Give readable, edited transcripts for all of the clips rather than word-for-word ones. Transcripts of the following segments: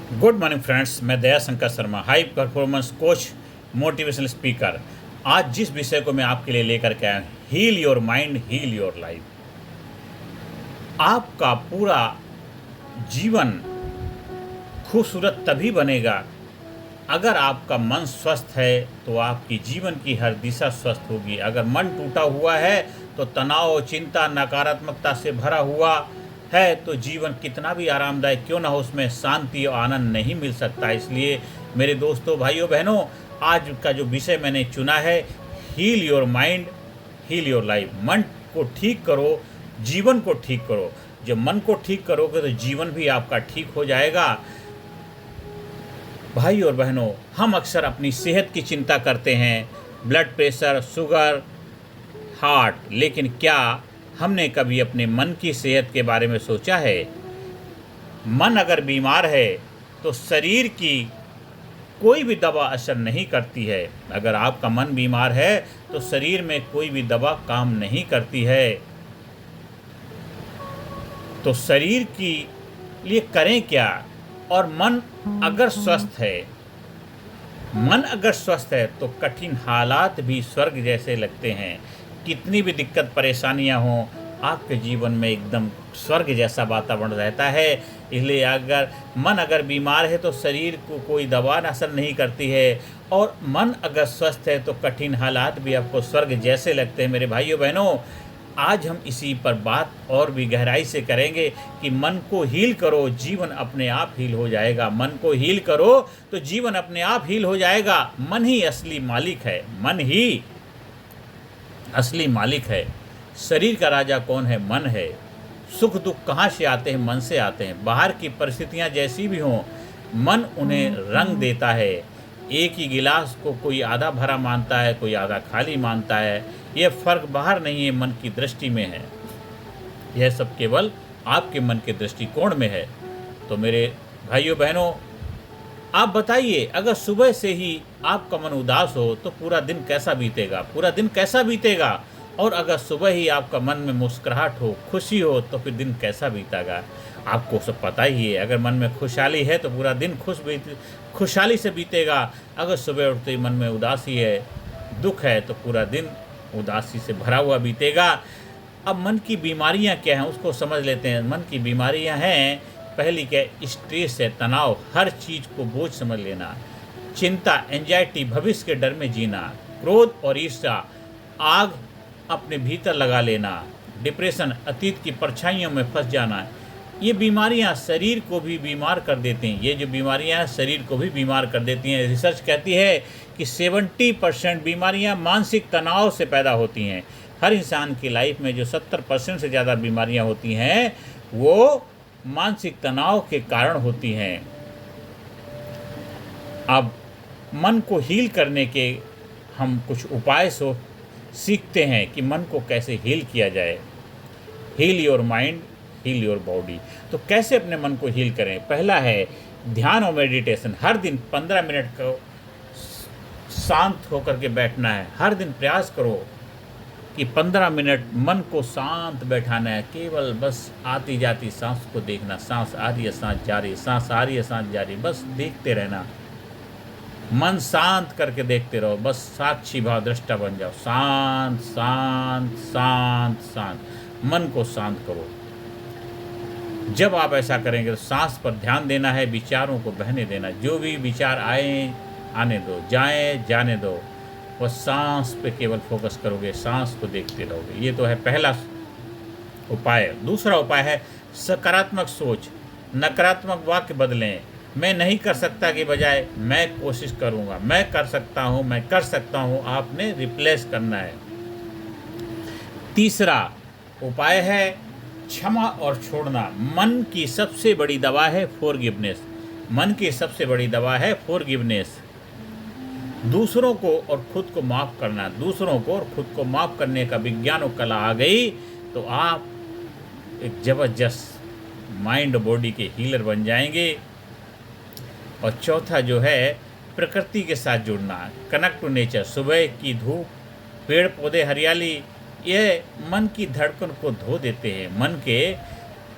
Good morning friends, मैं Daya Shankar Sharma, high performance coach, motivational speaker. आज जिस विषय को मैं आपके लिए लेकर के आया हूँ, heal your mind heal your life. आपका पूरा जीवन खूबसूरत तभी बनेगा अगर आपका मन स्वस्थ है तो आपकी जीवन की हर दिशा स्वस्थ होगी। अगर मन टूटा हुआ है तो तनाव, चिंता, नकारात्मकता से भरा हुआ है तो जीवन कितना भी आरामदायक क्यों ना हो, उसमें शांति और आनंद नहीं मिल सकता। इसलिए मेरे दोस्तों, भाइयों, बहनों, आज का जो विषय मैंने चुना है, heal your mind heal your life. मन को ठीक करो, जीवन को ठीक करो। जब मन को ठीक करोगे तो जीवन भी आपका ठीक हो जाएगा। भाई और बहनों, हम अक्सर अपनी सेहत की चिंता करते हैं, ब्लड प्रेशर, शुगर, हार्ट, लेकिन क्या हमने कभी अपने मन की सेहत के बारे में सोचा है? मन अगर बीमार है तो शरीर की कोई भी दवा असर नहीं करती है। अगर आपका मन बीमार है तो शरीर में कोई भी दवा काम नहीं करती है। तो शरीर की लिए करें क्या? और मन अगर स्वस्थ है तो कठिन हालात भी स्वर्ग जैसे लगते हैं। कितनी भी दिक्कत परेशानियां हों, आपके जीवन में एकदम स्वर्ग जैसा वातावरण रहता है। इसलिए अगर बीमार है तो शरीर को कोई दवा असर नहीं करती है, और मन अगर स्वस्थ है तो कठिन हालात भी आपको स्वर्ग जैसे लगते हैं। मेरे भाइयों बहनों, आज हम इसी पर बात और भी गहराई से करेंगे कि मन को हील करो, जीवन अपने आप हील हो जाएगा। मन को हील करो तो जीवन अपने आप हील हो जाएगा। मन ही असली मालिक है, मन ही असली मालिक है। शरीर का राजा कौन है? मन है। सुख दुख कहाँ से आते हैं? मन से आते हैं। बाहर की परिस्थितियाँ जैसी भी हों, मन उन्हें रंग देता है। एक ही गिलास को कोई आधा भरा मानता है, कोई आधा खाली मानता है। यह फ़र्क बाहर नहीं है, मन की दृष्टि में है। यह सब केवल आपके मन के दृष्टिकोण में है। तो मेरे भाइयों बहनों, आप बताइए, अगर सुबह से ही आपका मन उदास हो तो पूरा दिन कैसा बीतेगा? पूरा दिन कैसा बीतेगा? और अगर सुबह ही आपका मन में मुस्कुराहट हो, खुशी हो, तो फिर दिन कैसा बीतेगा? आपको सब पता ही है। अगर मन में खुशहाली है तो पूरा दिन खुशहाली से बीतेगा। अगर सुबह उठते ही मन में उदासी है, दुख है, तो पूरा दिन उदासी से भरा हुआ बीतेगा। अब मन की बीमारियां क्या हैं उसको समझ लेते हैं। मन की बीमारियां हैं, पहली क्या है? स्ट्रेस है, तनाव, हर चीज़ को बोझ समझ लेना, चिंता, एंजाइटी, भविष्य के डर में जीना, क्रोध और ईर्ष्या, आग अपने भीतर लगा लेना, डिप्रेशन, अतीत की परछाइयों में फंस जाना। ये बीमारियां शरीर को भी बीमार कर देती हैं। ये जो बीमारियां हैं शरीर को भी बीमार कर देती हैं। रिसर्च कहती है कि 70% बीमारियां मानसिक तनाव से पैदा होती हैं। हर इंसान की लाइफ में जो 70% से ज़्यादा बीमारियां होती हैं वो मानसिक तनाव के कारण होती हैं। अब मन को हील करने के हम कुछ उपाय सीखते हैं कि मन को कैसे हील किया जाए। Heal your mind heal your body. तो कैसे अपने मन को हील करें? पहला है ध्यान और मेडिटेशन। हर दिन 15 मिनट को शांत होकर के बैठना है। हर दिन प्रयास करो कि 15 मिनट मन को शांत बैठाना है। केवल बस आती जाती सांस को देखना, सांस आ रही है, सांस जा रही है, सांस आ रही है, सांस जा रही है, बस देखते रहना। मन शांत करके देखते रहो, बस साक्षी भाव दृष्टा बन जाओ। शांत शांत शांत शांत, मन को शांत करो। जब आप ऐसा करेंगे तो सांस पर ध्यान देना है, विचारों को बहने देना। जो भी विचार आए आने दो, जाए जाने दो, बस सांस पे केवल फोकस करोगे, सांस को देखते रहोगे। ये तो है पहला उपाय। दूसरा उपाय है सकारात्मक सोच। नकारात्मक वाक्य बदलें। मैं नहीं कर सकता की बजाय मैं कोशिश करूँगा, मैं कर सकता हूँ, मैं कर सकता हूँ, आपने रिप्लेस करना है। तीसरा उपाय है क्षमा और छोड़ना। मन की सबसे बड़ी दवा है फॉरगिवनेस। मन की सबसे बड़ी दवा है फॉरगिवनेस। दूसरों को और खुद को माफ़ करना। दूसरों को और खुद को माफ़ करने का विज्ञान और कला आ गई तो आप एक ज़बरदस्त माइंड बॉडी के हीलर बन जाएंगे। और चौथा जो है प्रकृति के साथ जुड़ना, कनेक्ट टू नेचर। सुबह की धूप, पेड़ पौधे, हरियाली, ये मन की धड़कन को धो देते हैं। मन के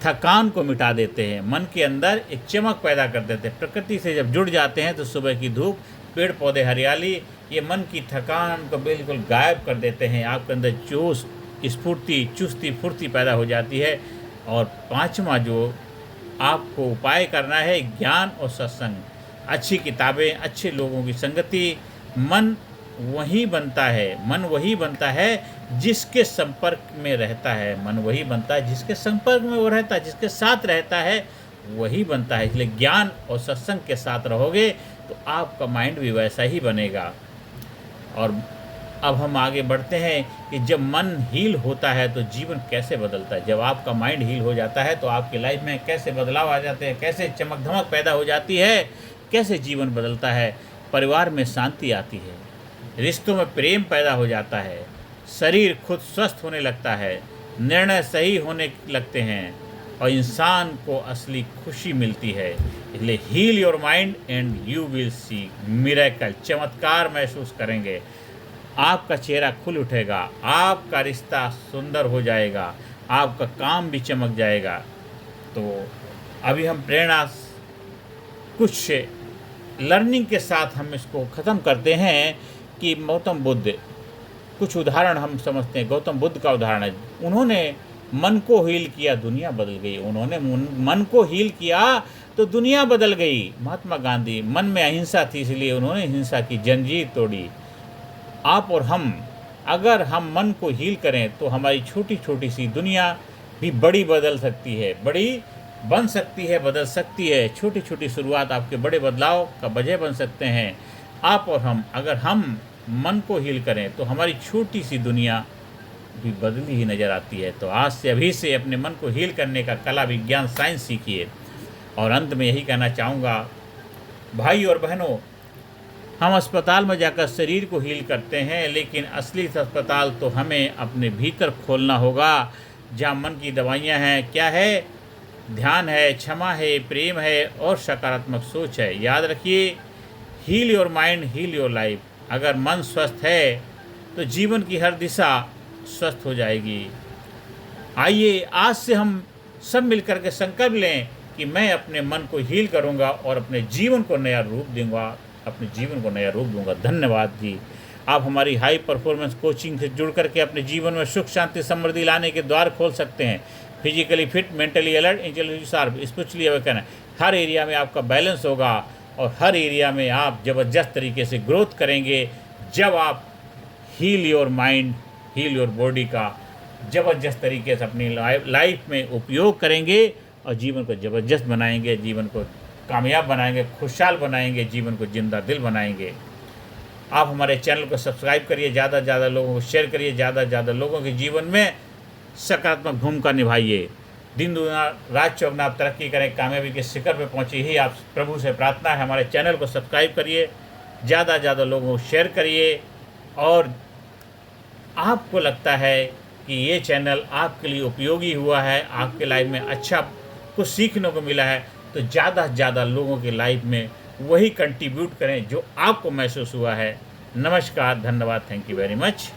थकान को मिटा देते हैं, मन के अंदर एक चमक पैदा कर देते हैं। प्रकृति से जब जुड़ जाते हैं तो सुबह की धूप, पेड़ पौधे, हरियाली, ये मन की थकान को बिल्कुल गायब कर देते हैं। आपके अंदर जोश, स्फूर्ति, चुस्ती फुर्ती पैदा हो जाती है। और पांचवा जो आपको उपाय करना है, ज्ञान और सत्संग, अच्छी किताबें, अच्छे लोगों की संगति। मन वही बनता है जिसके संपर्क में रहता है। मन वही बनता है जिसके संपर्क में वो रहता है, जिसके साथ रहता है वही बनता है। इसलिए ज्ञान और सत्संग के साथ रहोगे तो आपका माइंड भी वैसा ही बनेगा। और अब हम आगे बढ़ते हैं कि जब मन हील होता है तो जीवन कैसे बदलता है। जब आपका माइंड हील हो जाता है तो आपकी लाइफ में कैसे बदलाव आ जाते हैं, कैसे चमक धमक पैदा हो जाती है, कैसे जीवन बदलता है। परिवार में शांति आती है, रिश्तों में प्रेम पैदा हो जाता है, शरीर खुद स्वस्थ होने लगता है, निर्णय सही होने लगते हैं और इंसान को असली खुशी मिलती है। इसलिए heal your mind and you will see miracle, चमत्कार महसूस करेंगे। आपका चेहरा खुल उठेगा, आपका रिश्ता सुंदर हो जाएगा, आपका काम भी चमक जाएगा। तो अभी हम प्रेरणा कुछ लर्निंग के साथ हम इसको ख़त्म करते हैं कि गौतम बुद्ध, कुछ उदाहरण हम समझते हैं। गौतम बुद्ध का उदाहरण है, उन्होंने मन को हील किया, दुनिया बदल गई। उन्होंने मन को हील किया तो दुनिया बदल गई। महात्मा गांधी, मन में अहिंसा थी इसलिए उन्होंने हिंसा की जंजीर तोड़ी। आप और हम, अगर हम मन को हील करें तो हमारी छोटी छोटी सी दुनिया भी बड़ी बदल सकती है, बड़ी बन सकती है, बदल सकती है। छोटी छोटी शुरुआत आपके बड़े बदलाव का वजह बन सकते हैं। आप और हम, अगर हम मन को हील करें तो हमारी छोटी सी दुनिया भी बदली ही नज़र आती है। तो आज से, अभी से अपने मन को हील करने का कला, विज्ञान, साइंस सीखिए। और अंत में यही कहना चाहूँगा, भाई और बहनों, हम अस्पताल में जाकर शरीर को हील करते हैं, लेकिन असली अस्पताल तो हमें अपने भीतर खोलना होगा, जहाँ मन की दवाइयाँ हैं। क्या है? ध्यान है, क्षमा है, प्रेम है और सकारात्मक सोच है। याद रखिए, heal your mind, heal your life. अगर मन स्वस्थ है तो जीवन की हर दिशा स्वस्थ हो जाएगी। आइए आज से हम सब मिलकर के संकल्प लें कि मैं अपने मन को हील करूंगा और अपने जीवन को नया रूप दूंगा। धन्यवाद जी। आप हमारी हाई परफॉर्मेंस कोचिंग से जुड़ करके अपने जीवन में सुख, शांति, समृद्धि लाने के द्वार खोल सकते हैं। Physically fit, mentally alert, intellectually sharp, spiritually awaken. हर एरिया में आपका बैलेंस होगा और हर एरिया में आप ज़बरदस्त तरीके से ग्रोथ करेंगे। जब आप heal your mind, heal your body का ज़बरदस्त तरीके से अपनी लाइफ में उपयोग करेंगे और जीवन को ज़बरदस्त बनाएंगे, जीवन को कामयाब बनाएंगे, खुशहाल बनाएंगे, जीवन को जिंदा दिल बनाएंगे। आप हमारे चैनल को सब्सक्राइब करिए, ज़्यादा से ज़्यादा लोगों को शेयर करिए, ज़्यादा से ज़्यादा लोगों के जीवन में सकारात्मक भूमिका निभाइए। दिन दुगना रात चौगुना आप तरक्की करें, कामयाबी के शिखर पर पहुँचे, ही आप प्रभु से प्रार्थना है। हमारे चैनल को सब्सक्राइब करिए, ज़्यादा से ज़्यादा लोगों को शेयर करिए। और आपको लगता है कि ये चैनल आपके लिए उपयोगी हुआ है, आपके लाइफ में अच्छा कुछ सीखने को मिला है, तो ज़्यादा से ज़्यादा लोगों के लाइफ में वही कंट्रीब्यूट करें जो आपको महसूस हुआ है। नमस्कार, धन्यवाद, थैंक यू वेरी मच।